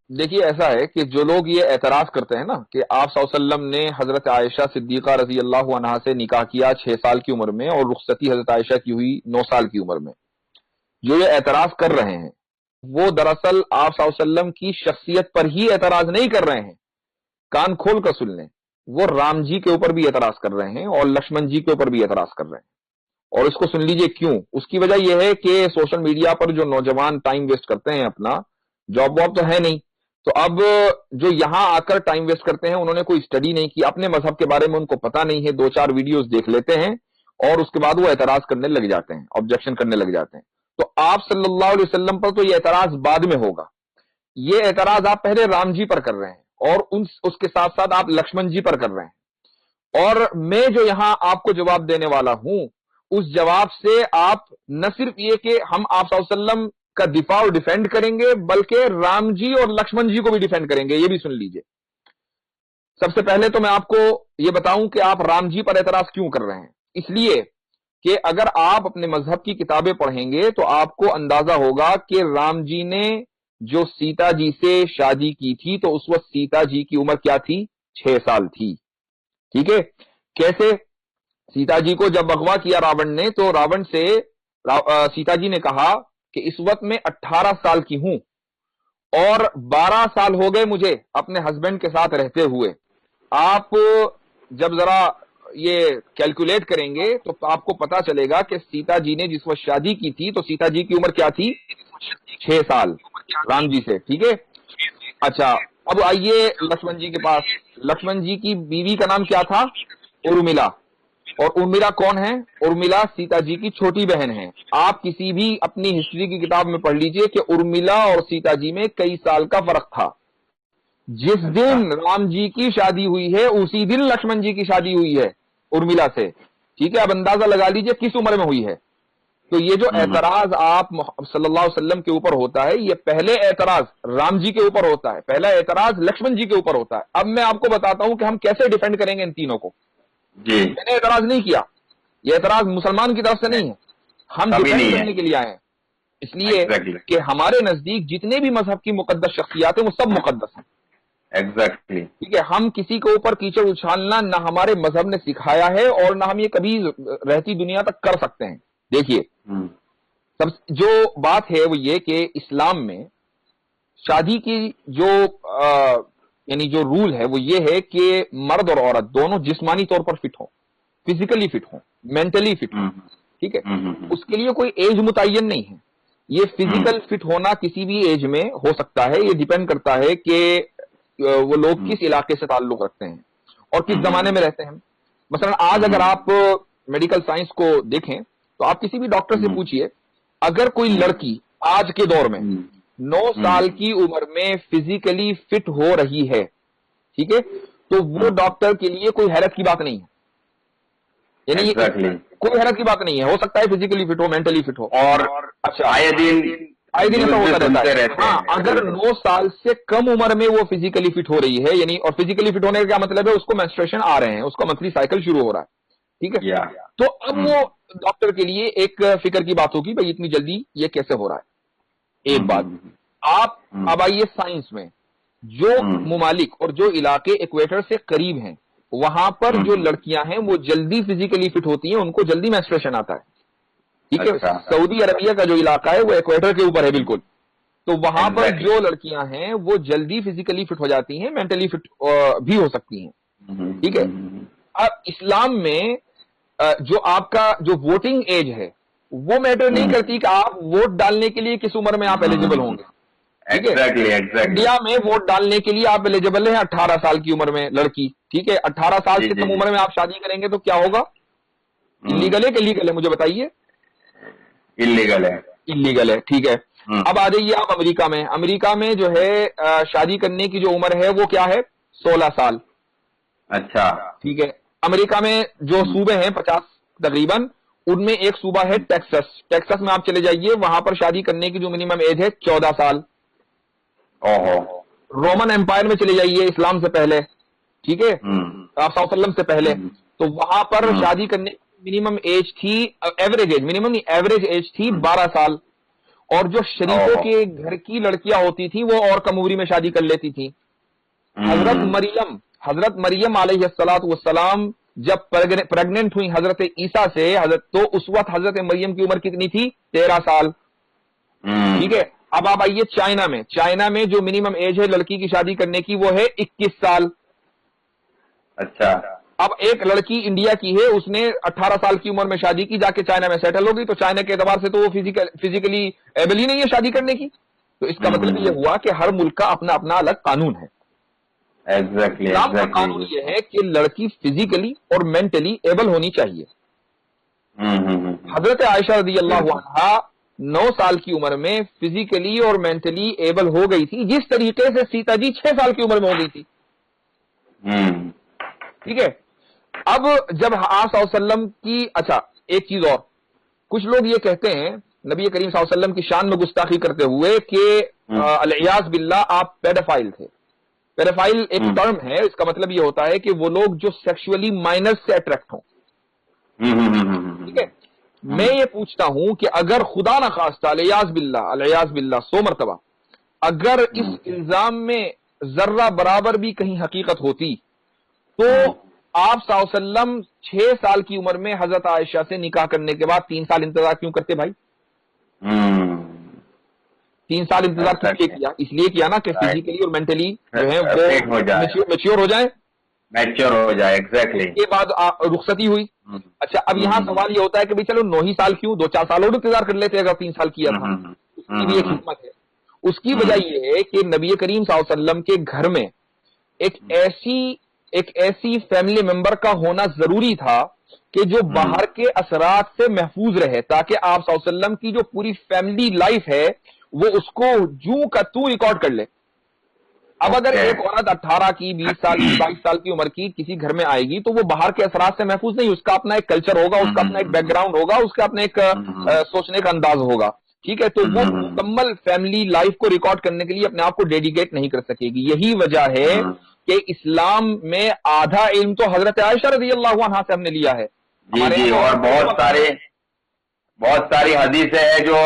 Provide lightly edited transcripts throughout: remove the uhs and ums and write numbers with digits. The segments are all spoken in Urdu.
دیکھیے ایسا ہے کہ جو لوگ یہ اعتراض کرتے ہیں نا کہ آپ صلی اللہ علیہ وسلم نے حضرت عائشہ صدیقہ رضی اللہ عنہا سے نکاح کیا 6 سال کی عمر میں اور رخصتی حضرت عائشہ کی ہوئی 9 سال کی عمر میں، جو یہ اعتراض کر رہے ہیں وہ دراصل آپ صلی اللہ علیہ وسلم کی شخصیت پر ہی اعتراض نہیں کر رہے ہیں. کان کھول کر سن لیں، وہ رام جی کے اوپر بھی اعتراض کر رہے ہیں اور لکشمن جی کے اوپر بھی اعتراض کر رہے ہیں. اور اس کو سن لیجئے کیوں. اس کی وجہ یہ ہے کہ سوشل میڈیا پر جو نوجوان ٹائم ویسٹ کرتے ہیں، اپنا جاب واب تو ہے نہیں، تو اب جو یہاں آ کر ٹائم ویسٹ کرتے ہیں انہوں نے کوئی اسٹڈی نہیں کی، اپنے مذہب کے بارے میں ان کو پتہ نہیں ہے، 2-4 ویڈیوز دیکھ لیتے ہیں اور اس کے بعد وہ اعتراض کرنے لگ جاتے ہیں، آبجیکشن کرنے لگ جاتے ہیں. تو آپ صلی اللہ علیہ وسلم پر تو یہ اعتراض بعد میں ہوگا، یہ اعتراض آپ پہلے رام جی پر کر رہے ہیں اور اس کے ساتھ ساتھ آپ لکشمن جی پر کر رہے ہیں. اور میں جو یہاں آپ کو جواب دینے والا ہوں اس جواب سے آپ نہ صرف یہ کہ ہم آپ صلی اللہ علیہ وسلم کا دفاع اور ڈیفینڈ کریں گے بلکہ رام جی اور لکشمن جی کو بھی ڈیفینڈ کریں گے. یہ بھی سن لیجئے. سب سے پہلے تو میں آپ کو یہ بتاؤں کہ آپ رام جی پر اعتراض کیوں کر رہے ہیں. اس لیے کہ اگر آپ اپنے مذہب کی کتابیں پڑھیں گے تو آپ کو اندازہ ہوگا کہ رام جی نے جو سیتا جی سے شادی کی تھی تو اس وقت سیتا جی کی عمر کیا تھی؟ 6 سال تھی. ٹھیک ہے. کیسے؟ سیتا جی کو جب اغوا کیا راون نے تو راون سے سیتا جی نے کہا کہ اس وقت میں 18 سال کی ہوں اور 12 سال ہو گئے مجھے اپنے ہسبینڈ کے ساتھ رہتے ہوئے. آپ جب ذرا یہ کیلکولیٹ کریں گے تو آپ کو پتا چلے گا کہ سیتا جی نے جس وقت شادی کی تھی تو سیتا جی کی عمر کیا تھی؟ 6 سال رام جی سے. ٹھیک ہے. اچھا اب آئیے لکشمن جی کے پاس. لکشمن جی کی بیوی کا نام کیا تھا؟ ارملا. اور ارملا کون ہے؟ ارملا سیتا جی کی چھوٹی بہن ہے. آپ کسی بھی اپنی ہسٹری کی کتاب میں پڑھ لیجئے کہ ارملا اور سیتا جی میں کئی سال کا فرق تھا. جس دن رام جی کی شادی ہوئی ہے اسی دن لکشمن جی کی شادی ہوئی ہے ارملا سے. ٹھیک ہے. اب اندازہ لگا لیجئے کس عمر میں ہوئی ہے. تو یہ جو اعتراض آپ صلی اللہ علیہ وسلم کے اوپر ہوتا ہے یہ پہلے اعتراض رام جی کے اوپر ہوتا ہے، پہلا اعتراض لکشمن جی کے اوپر ہوتا ہے. اب میں آپ کو بتاتا ہوں کہ ہم کیسے ڈیفینڈ کریں گے ان تینوں کو. جی میں نے اعتراض نہیں کیا، یہ اعتراض مسلمان کی طرف سے نہیں ہے، ہم ڈیفینڈ کرنے کے لیے آئے ہیں. اس لیے کہ ہمارے نزدیک جتنے بھی مذہب کی مقدس شخصیات ہیں وہ سب مقدس ہیں. ایگزیکٹلی. ٹھیک ہے. ہم کسی کے اوپر کیچڑ اچھالنا نہ ہمارے مذہب نے سکھایا ہے اور نہ ہم یہ کبھی رہتی دنیا تک کر سکتے ہیں. دیکھیے سب جو بات ہے وہ یہ کہ اسلام میں شادی کی جو یعنی جو رول ہے وہ یہ ہے کہ مرد اور عورت دونوں جسمانی طور پر فٹ ہوں، فزیکلی فٹ ہوں، مینٹلی فٹ ہوں. ٹھیک ہے. اس کے لیے کوئی ایج متعین نہیں ہے. یہ فزیکل فٹ ہونا کسی بھی ایج میں ہو سکتا ہے. یہ ڈیپینڈ کرتا ہے کہ وہ لوگ کس علاقے سے تعلق رکھتے ہیں اور کس زمانے میں رہتے ہیں. مثلا آج اگر آپ میڈیکل سائنس کو دیکھیں تو آپ کسی بھی ڈاکٹر سے پوچھئے اگر کوئی لڑکی آج کے دور میں 9 سال کی عمر میں فزیکلی فٹ ہو رہی ہے، ٹھیک ہے، تو وہ ڈاکٹر کے لیے کوئی حیرت کی بات نہیں ہے. یعنی کوئی حیرت کی بات نہیں ہے. ہو سکتا ہے فزیکلی فٹ ہو، مینٹلی فٹ ہو. اور اچھا آئے دن ایسا ہوتا رہتا ہے. ہاں اگر 9 سال سے کم عمر میں وہ فزیکلی فٹ ہو رہی ہے، یعنی اور فزیکلی فٹ ہونے کا کیا مطلب ہے؟ اس کو مینسٹریشن آ رہے ہیں، اس کا منتھلی سائیکل شروع ہو رہا ہے. ٹھیک ہے. تو اب وہ ڈاکٹر کے لیے ایک فکر کی بات ہوگی بھائی اتنی جلدی یہ کیسے ہو رہا ہے. ایک بات. آپ اب آئیے سائنس میں جو ممالک اور جو علاقے ایکویٹر سے قریب ہیں وہاں پر جو لڑکیاں ہیں وہ جلدی فزیکلی فٹ ہوتی ہیں، ان کو جلدی مینسٹریشن آتا ہے. ٹھیک ہے. سعودی عربیہ کا جو علاقہ ہے وہ ایکویٹر کے اوپر ہے بالکل. تو وہاں پر جو لڑکیاں ہیں وہ جلدی فزیکلی فٹ ہو جاتی ہیں، مینٹلی فٹ بھی ہو سکتی ہیں. ٹھیک ہے. اب اسلام میں جو آپ کا جو ووٹنگ ایج ہے وہ میٹر نہیں کرتی کہ آپ ووٹ ڈالنے کے لیے کس عمر میں آپ ایلیجیبل ہوں گے. ٹھیک ہے. انڈیا میں ووٹ ڈالنے کے لیے آپ ایلیجیبل ہیں 18 سال کی عمر میں لڑکی. ٹھیک ہے. 18 سال سے کم عمر میں آپ شادی کریں گے تو کیا ہوگا؟ انلیگل ہے کہ لیگل ہے؟ مجھے بتائیے. انلیگل ہے. انلیگل ہے. ٹھیک ہے. اب آ جائیے آپ امریکہ میں. امریکہ میں جو ہے شادی کرنے کی جو عمر ہے وہ کیا ہے؟ 16 سال. اچھا. ٹھیک ہے. امریکہ میں جو صوبے ہیں 50 تقریباً، ان میں ایک صوبہ ہے ٹیکسس. ٹیکسس میں آپ چلے جائیے، وہاں پر شادی کرنے کی جو منیمم ایج ہے 14 سال. رومن امپائر میں چلے جائیے اسلام سے پہلے، ٹھیک ہے، آپ صلی اللہ علیہ وسلم سے پہلے، تو وہاں پر شادی کرنے کی منیمم ایج تھی، average age, minimum average age تھی 12 سال. اور جو شریفوں کے گھر کی لڑکیاں ہوتی تھیں وہ اور کم عمری میں شادی کر لیتی تھیں. حضرت مریم علیہ الصلوۃ والسلام جب پریگننٹ ہوئی حضرت عیسیٰ سے تو اس وقت حضرت مریم کی عمر کتنی تھی؟ 13 سال. ٹھیک ہے. اب آپ آئیے چائنا میں جو منیمم ایج ہے لڑکی کی شادی کرنے کی وہ ہے 21 سال. اچھا. اب ایک لڑکی انڈیا کی ہے, اس نے 18 سال کی عمر میں شادی کی, جا کے چائنا میں سیٹل ہو گئی, تو چائنا کے اعتبار سے تو وہ فزیکلی ایبل ہی نہیں ہے شادی کرنے کی. تو اس کا مطلب یہ ہوا کہ ہر ملک کا اپنا اپنا الگ قانون ہے. اسلام کا قانون یہ ہے کہ لڑکی فزیکلی اور مینٹلی ایبل ہونی چاہیے. حضرت عائشہ رضی اللہ عنہا 9 سال کی عمر میں فزیکلی اور مینٹلی ایبل ہو گئی تھی, جس طریقے سے سیتا جی 6 سال کی عمر میں ہو گئی تھی. ٹھیک ہے. اب جب آپ صلی اللہ علیہ وسلم کی, اچھا ایک چیز اور, کچھ لوگ یہ کہتے ہیں نبی کریم صلی اللہ علیہ وسلم کی شان میں گستاخی کرتے ہوئے کہ العیاذ باللہ آپ پیڈوفائل تھے. پیڈوفائل ایک ٹرم ہے, اس کا مطلب یہ ہوتا ہے کہ وہ لوگ جو سیکشولی مائنر سے اٹریکٹ ہوں. ٹھیک ہے. میں یہ پوچھتا ہوں کہ اگر خدا نخواستہ العیاذ باللہ 100 مرتبہ اگر اس الزام میں ذرہ برابر بھی کہیں حقیقت ہوتی تو آپ صلی اللہ علیہ وسلم 6 سال کی عمر میں حضرت عائشہ سے نکاح کرنے کے بعد 3 سال انتظار کیوں کرتے بھائی؟ 3 سال انتظار کیوں کیا؟ اس لیے کیا نا کہ فزیکلی اور مینٹلی جو ہے وہ میچیور ہو جائے. ایگزیکٹلی. کے بعد رخصتی ہوئی. اچھا اب یہاں سوال یہ ہوتا ہے کہ بھائی چلو 9 ہی سال کیوں, 2-4 سال اور انتظار کر لیتے اگر 3 سال کیا تھا. اس کی بھی ایک حکمت ہے. اس کی وجہ یہ ہے کہ نبی کریم صلی اللہ علیہ وسلم کے گھر میں ایک ایسی فیملی ممبر کا ہونا ضروری تھا کہ جو باہر کے اثرات سے محفوظ رہے, تاکہ آپ صلی اللہ علیہ وسلم کی جو پوری فیملی لائف ہے وہ اس کو جوں کا تو ریکارڈ کر لے. اب اگر ایک عورت 18 کی 20 سال کی 22 سال کی عمر کی کسی گھر میں آئے گی تو وہ باہر کے اثرات سے محفوظ نہیں, اس کا اپنا ایک کلچر ہوگا, اس کا اپنا ایک بیک گراؤنڈ ہوگا, اس کا اپنا ایک سوچنے کا انداز ہوگا. ٹھیک ہے. تو وہ مکمل فیملی لائف کو ریکارڈ کرنے کے لیے اپنے آپ کو ڈیڈیکیٹ نہیں کر سکے گی. یہی وجہ ہے کہ اسلام میں آدھا علم تو حضرت عائشہ رضی اللہ عنہا سے ہم نے لیا ہے. جی, اور بہت ساری حدیثیں ہیں جو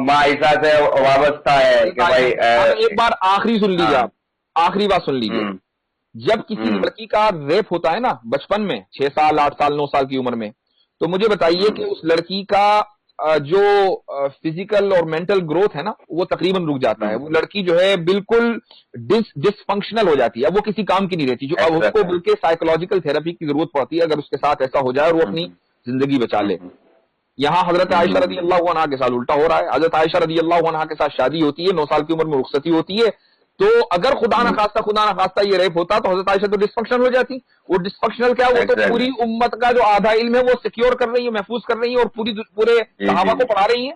ماں عائشہ سے وابستہ ہے کہ بھائی. ایک بار آخری سن لیجیے, آپ آخری بات سن لیجیے. جب کسی لڑکی کا ریپ ہوتا ہے نا بچپن میں 6 سال 8 سال 9 سال کی عمر میں, تو مجھے بتائیے کہ اس لڑکی کا جو فزیکل اور مینٹل گروتھ ہے نا وہ تقریباً رک جاتا ہے. وہ لڑکی جو ہے بالکل ڈس فنکشنل ہو جاتی ہے, اب وہ کسی کام کی نہیں رہتی, جو اب اس کو بلکہ سائیکولوجیکل تھراپی کی ضرورت پڑتی ہے اگر اس کے ساتھ ایسا ہو جائے اور وہ اپنی زندگی بچا لے. یہاں حضرت عائشہ رضی اللہ عنہا کے ساتھ الٹا ہو رہا ہے. حضرت عائشہ رضی اللہ عنہا کے ساتھ شادی ہوتی ہے, 9 سال کی عمر میں رخصتی ہوتی ہے. تو اگر خدا نخواستہ یہ ریپ ہوتا تو حضرت عائشہ تو ڈسفنکشنل ہو جاتی. وہ ڈسفنکشنل کیا, وہ تو پوری امت کا جو آدھا علم ہے وہ سیکیور کر رہی ہے, محفوظ کر رہی ہے, اور پورے صحابہ کو پڑھا رہی ہیں.